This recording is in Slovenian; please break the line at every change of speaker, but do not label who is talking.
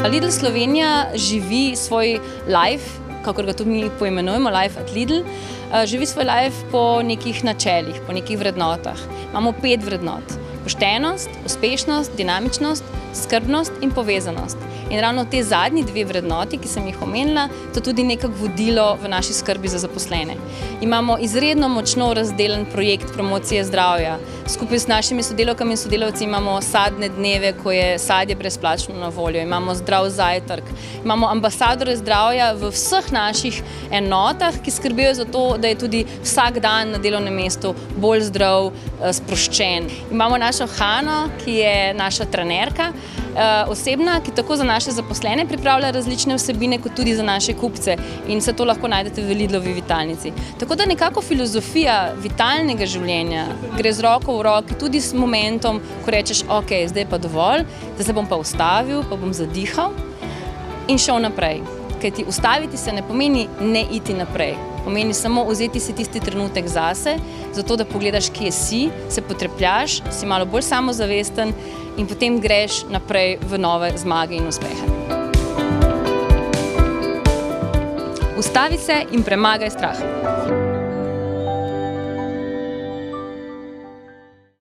Lidl Slovenija živi svoj life, kakor ga tudi mi poimenujemo, Life at Lidl, živi svoj life po nekih načelih, po nekih vrednotah. Imamo 5 vrednot: poštenost, uspešnost, dinamičnost, skrbnost in povezanost. In ravno te zadnji 2 vrednoti, ki sem jih omenila, to tudi nekako vodilo v naši skrbi za zaposlene. Imamo izredno močno razdeljen projekt promocije zdravja. Skupaj s našimi sodelavkami in sodelavci imamo sadne dneve, ko je sadje brezplačno na voljo. Imamo zdrav zajtrk. Imamo ambasadore zdravja v vseh naših enotah, ki skrbijo za to, da je tudi vsak dan na delovnem mestu bolj zdrav, sproščen. Imamo našo Hano, ki je naša trenerka, osebna, ki tako za naše zaposlene pripravlja različne vsebine, kot tudi za naše kupce, in vse to lahko najdete v Lidlovi vitalnici. Tako da nekako filozofija vitalnega življenja gre z roko v roki tudi s momentom, ko rečeš, ok, zdaj pa dovolj, zdaj se bom pa ustavil, pa bom zadihal in šel naprej. Kajti ustaviti se ne pomeni ne iti naprej. Pomeni samo vzeti si tisti trenutek zase, zato da pogledaš, kje si, se potrepljaš, si malo bolj samozavesten in potem greš naprej v nove zmage in uspehe. Ustavi se in premagaj strah.